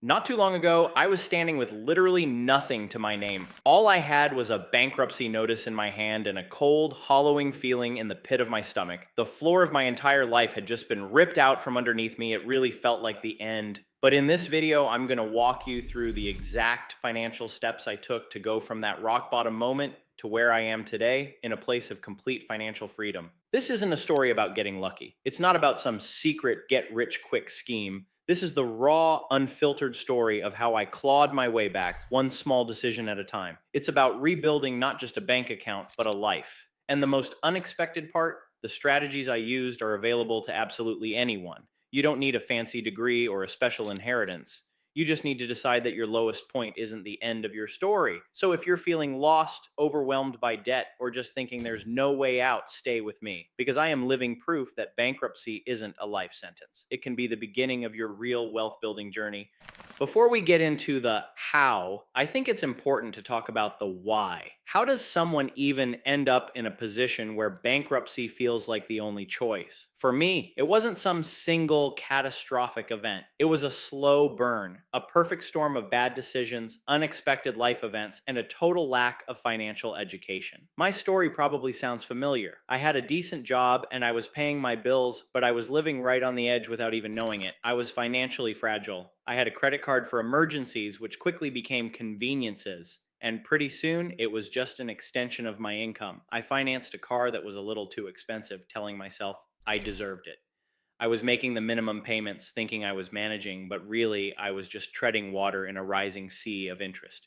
Not too long ago, I was standing with literally nothing to my name. All I had was a bankruptcy notice in my hand and a cold, hollowing feeling in the pit of my stomach. The floor of my entire life had just been ripped out from underneath me. It really felt like the end. But in this video, I'm going to walk you through the exact financial steps I took to go from that rock bottom moment to where I am today in a place of complete financial freedom. This isn't a story about getting lucky. It's not about some secret get rich quick scheme. This is the raw, unfiltered story of how I clawed my way back, one small decision at a time. It's about rebuilding not just a bank account, but a life. And the most unexpected part, the strategies I used are available to absolutely anyone. You don't need a fancy degree or a special inheritance. You just need to decide that your lowest point isn't the end of your story. So if you're feeling lost, overwhelmed by debt, or just thinking there's no way out, stay with me. Because I am living proof that bankruptcy isn't a life sentence. It can be the beginning of your real wealth building journey. Before we get into the how, I think it's important to talk about the why. How does someone even end up in a position where bankruptcy feels like the only choice? For me, it wasn't some single catastrophic event. It was a slow burn, a perfect storm of bad decisions, unexpected life events, and a total lack of financial education. My story probably sounds familiar. I had a decent job and I was paying my bills, but I was living right on the edge without even knowing it. I was financially fragile. I had a credit card for emergencies, which quickly became conveniences. And pretty soon, it was just an extension of my income. I financed a car that was a little too expensive, telling myself I deserved it. I was making the minimum payments, thinking I was managing, but really, I was just treading water in a rising sea of interest.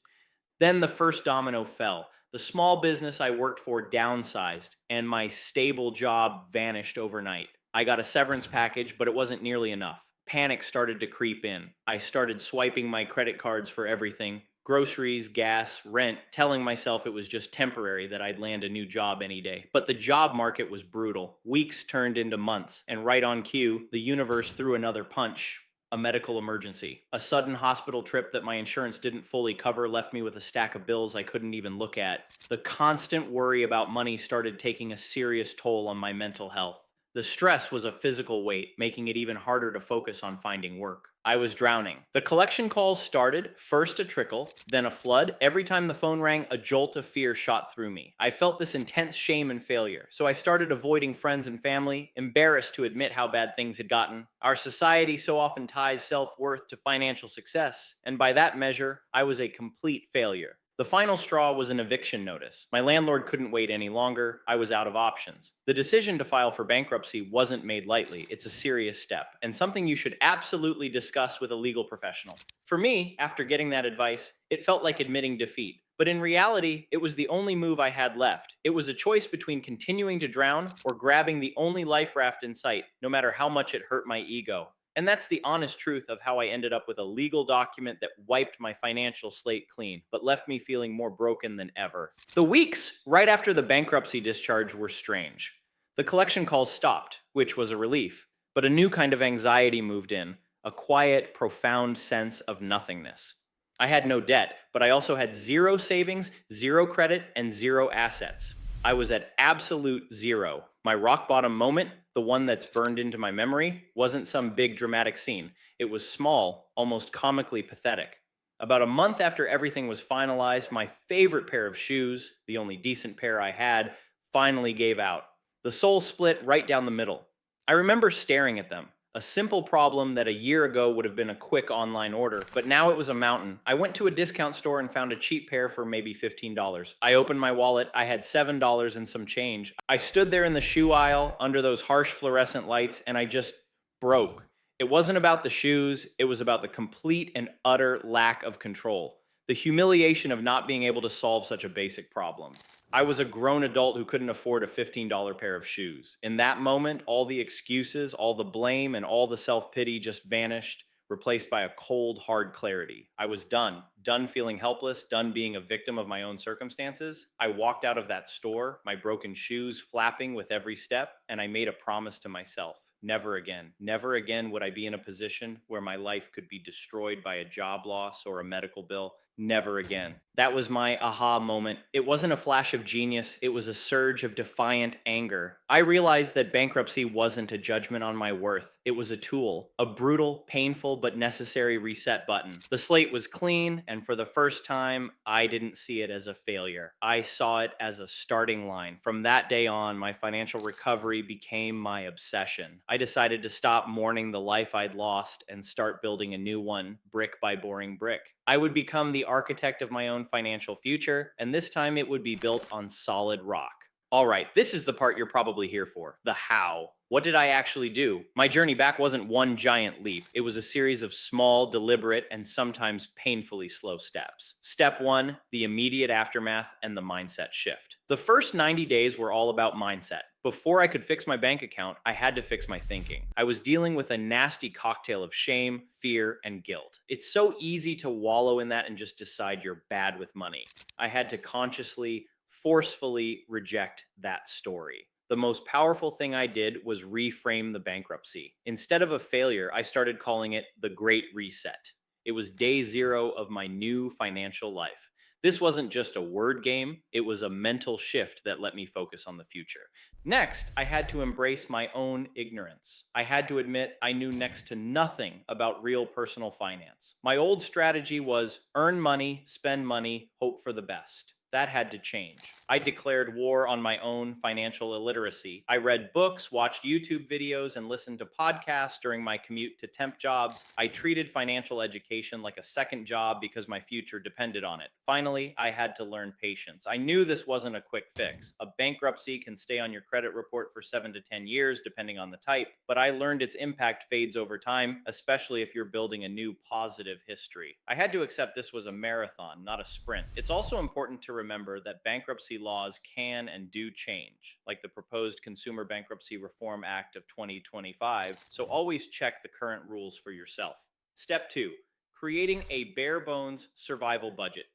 Then the first domino fell. The small business I worked for downsized, and my stable job vanished overnight. I got a severance package, but it wasn't nearly enough. Panic started to creep in. I started swiping my credit cards for everything: groceries, gas, rent, telling myself it was just temporary, that I'd land a new job any day. But the job market was brutal. Weeks turned into months, and right on cue, the universe threw another punch: a medical emergency. A sudden hospital trip that my insurance didn't fully cover left me with a stack of bills I couldn't even look at. The constant worry about money started taking a serious toll on my mental health. The stress was a physical weight, making it even harder to focus on finding work. I was drowning. The collection calls started, first a trickle, then a flood. Every time the phone rang, a jolt of fear shot through me. I felt this intense shame and failure, so I started avoiding friends and family, embarrassed to admit how bad things had gotten. Our society so often ties self-worth to financial success, and by that measure, I was a complete failure. The final straw was an eviction notice. My landlord couldn't wait any longer. I was out of options. The decision to file for bankruptcy wasn't made lightly. It's a serious step, and something you should absolutely discuss with a legal professional. For me, after getting that advice, it felt like admitting defeat. But in reality, it was the only move I had left. It was a choice between continuing to drown or grabbing the only life raft in sight, no matter how much it hurt my ego. And that's the honest truth of how I ended up with a legal document that wiped my financial slate clean, but left me feeling more broken than ever. The weeks right after the bankruptcy discharge were strange. The collection calls stopped, which was a relief, but a new kind of anxiety moved in: a quiet, profound sense of nothingness. I had no debt, but I also had zero savings, zero credit, and zero assets. I was at absolute zero. My rock bottom moment, the one that's burned into my memory, wasn't some big dramatic scene. It was small, almost comically pathetic. About a month after everything was finalized, my favorite pair of shoes, the only decent pair I had, finally gave out. The sole split right down the middle. I remember staring at them. A simple problem that a year ago would have been a quick online order, but now it was a mountain. I went to a discount store and found a cheap pair for maybe $15. I opened my wallet. I had $7 and some change. I stood there in the shoe aisle under those harsh fluorescent lights, and I just broke. It wasn't about the shoes, it was about the complete and utter lack of control. The humiliation of not being able to solve such a basic problem. I was a grown adult who couldn't afford a $15 pair of shoes. In that moment, all the excuses, all the blame, and all the self pity just vanished, replaced by a cold, hard clarity. I was done. Done feeling helpless, done being a victim of my own circumstances. I walked out of that store, my broken shoes flapping with every step, and I made a promise to myself: Never again. Never again would I be in a position where my life could be destroyed by a job loss or a medical bill. Never again. That was my aha moment. It wasn't a flash of genius, it was a surge of defiant anger. I realized that bankruptcy wasn't a judgment on my worth. It was a tool, a brutal, painful, but necessary reset button. The slate was clean, and for the first time, I didn't see it as a failure. I saw it as a starting line. From that day on, my financial recovery became my obsession. I decided to stop mourning the life I'd lost and start building a new one, brick by boring brick. I would become the architect of my own financial future, and this time it would be built on solid rock. All right, this is the part you're probably here for, the how. What did I actually do? My journey back wasn't one giant leap. It was a series of small, deliberate, and sometimes painfully slow steps. Step one, the immediate aftermath and the mindset shift. The first 90 days were all about mindset. Before I could fix my bank account, I had to fix my thinking. I was dealing with a nasty cocktail of shame, fear, and guilt. It's so easy to wallow in that and just decide you're bad with money. I had to consciously, forcefully reject that story. The most powerful thing I did was reframe the bankruptcy. Instead of a failure, I started calling it the Great Reset. It was day zero of my new financial life. This wasn't just a word game, it was a mental shift that let me focus on the future. Next, I had to embrace my own ignorance. I had to admit I knew next to nothing about real personal finance. My old strategy was earn money, spend money, hope for the best. That had to change. I declared war on my own financial illiteracy. I read books, watched YouTube videos, and listened to podcasts during my commute to temp jobs. I treated financial education like a second job because my future depended on it. Finally, I had to learn patience. I knew this wasn't a quick fix. A bankruptcy can stay on your credit report for 7 to 10 years, depending on the type, but I learned its impact fades over time, especially if you're building a new positive history. I had to accept this was a marathon, not a sprint. It's also important to remember that bankruptcy laws can and do change, like the proposed Consumer Bankruptcy Reform Act of 2025, so always check the current rules for yourself. Step 2, creating a bare bones survival budget.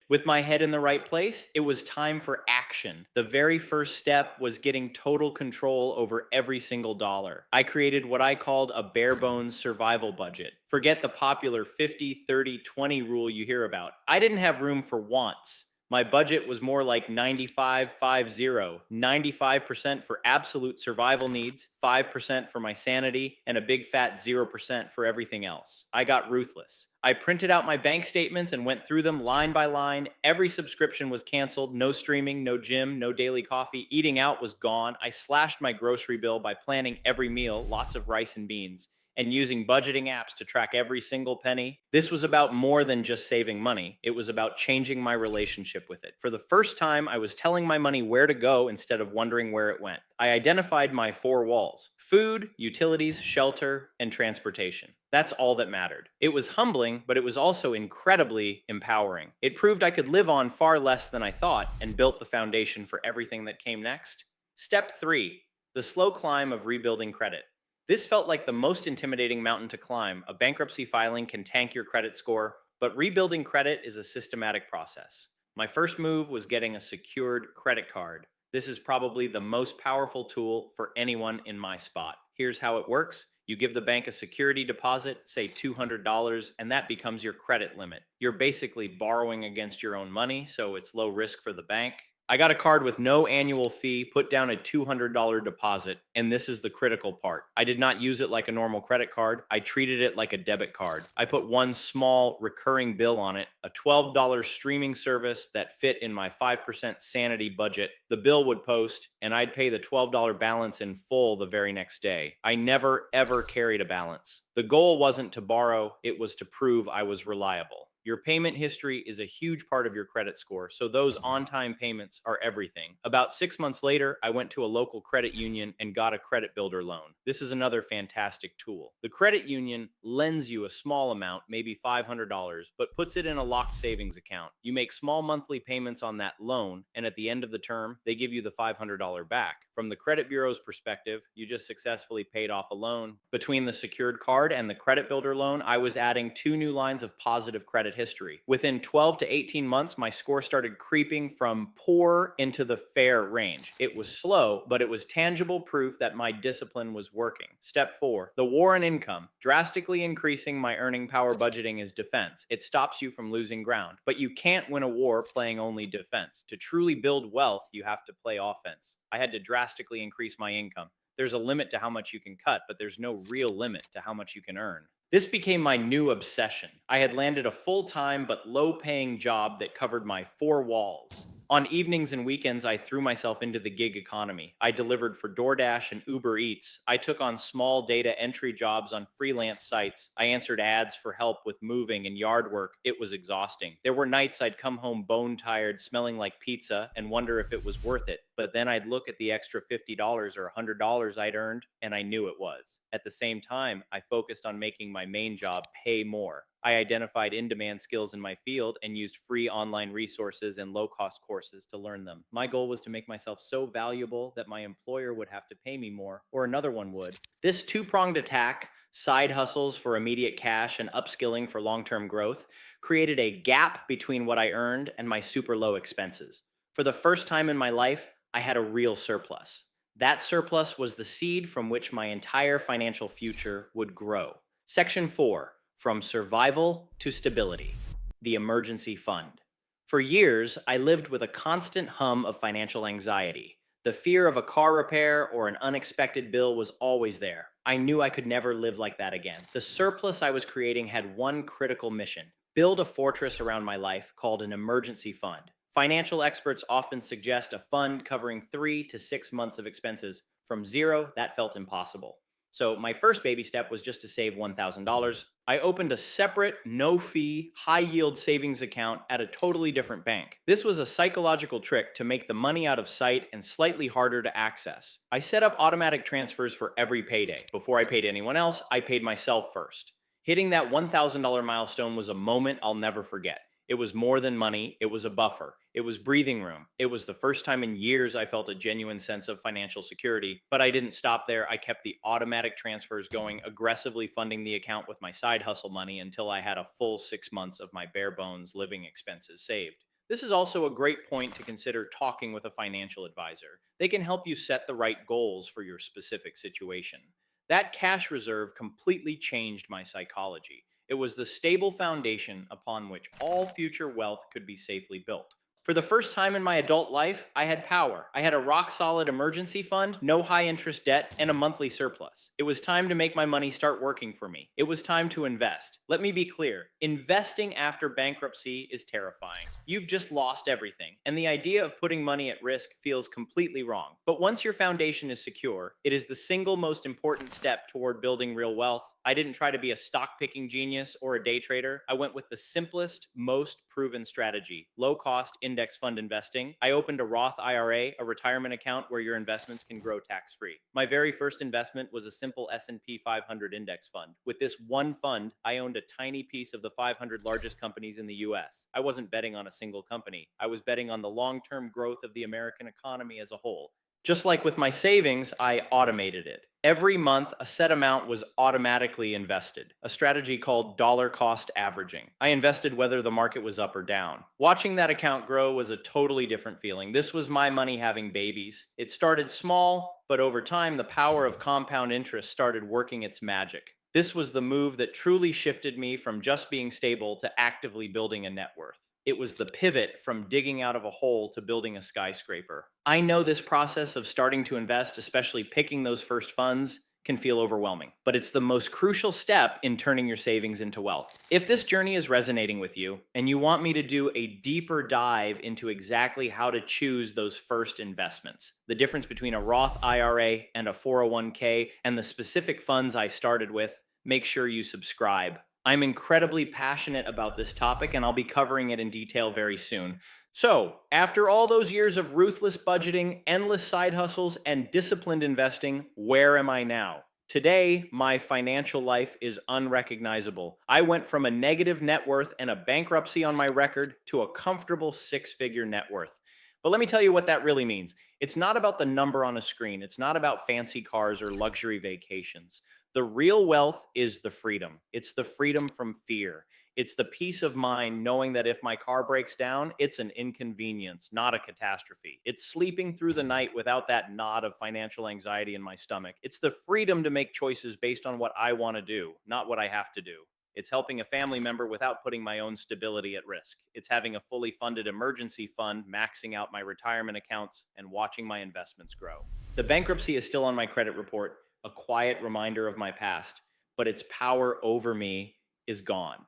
With my head in the right place, it was time for action. The very first step was getting total control over every single dollar. I created what I called a bare bones survival budget. Forget the popular 50, 30, 20 rule you hear about. I didn't have room for wants. My budget was more like 95-5-0, 95% for absolute survival needs, 5% for my sanity, and a big fat 0% for everything else. I got ruthless. I printed out my bank statements and went through them line by line. Every subscription was canceled. No streaming, no gym, no daily coffee. Eating out was gone. I slashed my grocery bill by planning every meal, lots of rice and beans, and using budgeting apps to track every single penny. This was about more than just saving money. It was about changing my relationship with it. For the first time, I was telling my money where to go instead of wondering where it went. I identified my 4 walls: food, utilities, shelter, and transportation. That's all that mattered. It was humbling, but it was also incredibly empowering. It proved I could live on far less than I thought and built the foundation for everything that came next. Step 3, the slow climb of rebuilding credit. This felt like the most intimidating mountain to climb. A bankruptcy filing can tank your credit score, but rebuilding credit is a systematic process. My first move was getting a secured credit card. This is probably the most powerful tool for anyone in my spot. Here's how it works. You give the bank a security deposit, say $200, and that becomes your credit limit. You're basically borrowing against your own money, so it's low risk for the bank. I got a card with no annual fee, put down a $200 deposit, and this is the critical part. I did not use it like a normal credit card. I treated it like a debit card. I put one small recurring bill on it, a $12 streaming service that fit in my 5% sanity budget. The bill would post, and I'd pay the $12 balance in full the very next day. I never, ever carried a balance. The goal wasn't to borrow, it was to prove I was reliable. Your payment history is a huge part of your credit score, so those on-time payments are everything. About 6 months later, I went to a local credit union and got a credit builder loan. This is another fantastic tool. The credit union lends you a small amount, maybe $500, but puts it in a locked savings account. You make small monthly payments on that loan, and at the end of the term, they give you the $500 back. From the credit bureau's perspective, you just successfully paid off a loan. Between the secured card and the credit builder loan, I was adding two new lines of positive credit history. Within 12 to 18 months, my score started creeping from poor into the fair range. It was slow, but it was tangible proof that my discipline was working. Step 4, the war on income. Drastically increasing my earning power. Budgeting is defense. It stops you from losing ground, but you can't win a war playing only defense. To truly build wealth, you have to play offense. I had to drastically increase my income. There's a limit to how much you can cut, but there's no real limit to how much you can earn. This became my new obsession. I had landed a full time but low paying job that covered my four walls. On evenings and weekends, I threw myself into the gig economy. I delivered for DoorDash and Uber Eats. I took on small data entry jobs on freelance sites. I answered ads for help with moving and yard work. It was exhausting. There were nights I'd come home bone tired, smelling like pizza, and wonder if it was worth it. But then I'd look at the extra $50 or $100 I'd earned, and I knew it was. At the same time, I focused on making my main job pay more. I identified in demand skills in my field and used free online resources and low cost courses to learn them. My goal was to make myself so valuable that my employer would have to pay me more, or another one would. This two pronged attack, side hustles for immediate cash and upskilling for long term growth, created a gap between what I earned and my super low expenses. For the first time in my life, I had a real surplus. That surplus was the seed from which my entire financial future would grow. Section 4, from survival to stability, the emergency fund. For years, I lived with a constant hum of financial anxiety. The fear of a car repair or an unexpected bill was always there. I knew I could never live like that again. The surplus I was creating had one critical mission: build a fortress around my life called an emergency fund. Financial experts often suggest a fund covering 3 to 6 months of expenses. From zero, that felt impossible. So my first baby step was just to save $1,000. I opened a separate, no fee, high yield savings account at a totally different bank. This was a psychological trick to make the money out of sight and slightly harder to access. I set up automatic transfers for every payday. Before I paid anyone else, I paid myself first. Hitting that $1,000 milestone was a moment I'll never forget. It was more than money, it was a buffer. It was breathing room. It was the first time in years I felt a genuine sense of financial security. But I didn't stop there. I kept the automatic transfers going, aggressively funding the account with my side hustle money until I had a full 6 months of my bare bones living expenses saved. This is also a great point to consider talking with a financial advisor. They can help you set the right goals for your specific situation. That cash reserve completely changed my psychology. It was the stable foundation upon which all future wealth could be safely built. For the first time in my adult life, I had power. I had a rock solid emergency fund, no high interest debt, and a monthly surplus. It was time to make my money start working for me. It was time to invest. Let me be clear: investing after bankruptcy is terrifying. You've just lost everything, and the idea of putting money at risk feels completely wrong. But once your foundation is secure, it is the single most important step toward building real wealth. I didn't try to be a stock picking genius or a day trader. I went with the simplest, most proven strategy: low cost index fund investing. I opened a Roth IRA, a retirement account where your investments can grow tax free. My very first investment was a simple S&P 500 index fund. With this one fund, I owned a tiny piece of the 500 largest companies in the US. I wasn't betting on a single company. I was betting on the long term growth of the American economy as a whole. Just like with my savings, I automated it. Every month, a set amount was automatically invested, a strategy called dollar cost averaging. I invested whether the market was up or down. Watching that account grow was a totally different feeling. This was my money having babies. It started small, but over time, the power of compound interest started working its magic. This was the move that truly shifted me from just being stable to actively building a net worth. It was the pivot from digging out of a hole to building a skyscraper. I know this process of starting to invest, especially picking those first funds, can feel overwhelming, but it's the most crucial step in turning your savings into wealth. If this journey is resonating with you and you want me to do a deeper dive into exactly how to choose those first investments, the difference between a Roth IRA and a 401k, and the specific funds I started with, make sure you subscribe. I'm incredibly passionate about this topic, and I'll be covering it in detail very soon. So, after all those years of ruthless budgeting, endless side hustles, and disciplined investing, where am I now? Today, my financial life is unrecognizable. I went from a negative net worth and a bankruptcy on my record to a comfortable six-figure net worth. But let me tell you what that really means. It's not about the number on a screen, it's not about fancy cars or luxury vacations. The real wealth is the freedom. It's the freedom from fear. It's the peace of mind knowing that if my car breaks down, it's an inconvenience, not a catastrophe. It's sleeping through the night without that knot of financial anxiety in my stomach. It's the freedom to make choices based on what I want to do, not what I have to do. It's helping a family member without putting my own stability at risk. It's having a fully funded emergency fund, maxing out my retirement accounts, and watching my investments grow. The bankruptcy is still on my credit report, a quiet reminder of my past, but its power over me is gone.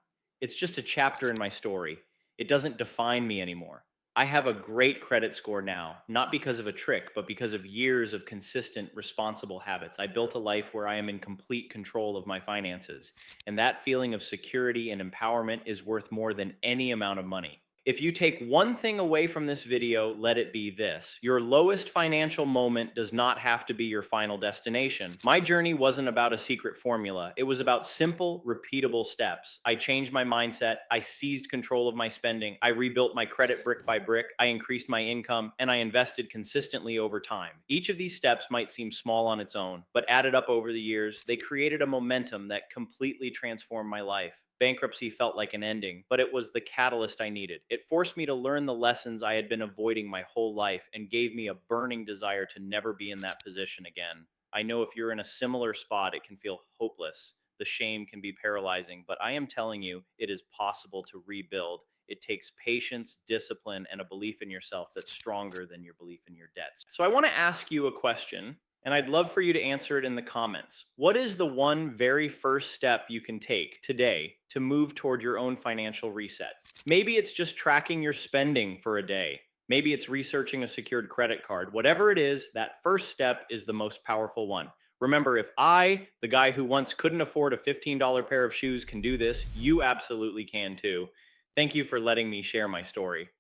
It's just a chapter in my story. It doesn't define me anymore. I have a great credit score now, not because of a trick, but because of years of consistent, responsible habits. I built a life where I am in complete control of my finances. And that feeling of security and empowerment is worth more than any amount of money. If you take one thing away from this video, let it be this. Your lowest financial moment does not have to be your final destination. My journey wasn't about a secret formula. It was about simple, repeatable steps. I changed my mindset. I seized control of my spending. I rebuilt my credit brick by brick. I increased my income and I invested consistently over time. Each of these steps might seem small on its own, but added up over the years, they created a momentum that completely transformed my life. Bankruptcy felt like an ending, but it was the catalyst I needed. It forced me to learn the lessons I had been avoiding my whole life and gave me a burning desire to never be in that position again. I know if you're in a similar spot, it can feel hopeless. The shame can be paralyzing, but I am telling you, it is possible to rebuild. It takes patience, discipline, and a belief in yourself that's stronger than your belief in your debts. So I want to ask you a question, and I'd love for you to answer it in the comments. What is the one very first step you can take today to move toward your own financial reset? Maybe it's just tracking your spending for a day. Maybe it's researching a secured credit card. Whatever it is, that first step is the most powerful one. Remember, if I, the guy who once couldn't afford a $15 pair of shoes, can do this, you absolutely can too. Thank you for letting me share my story.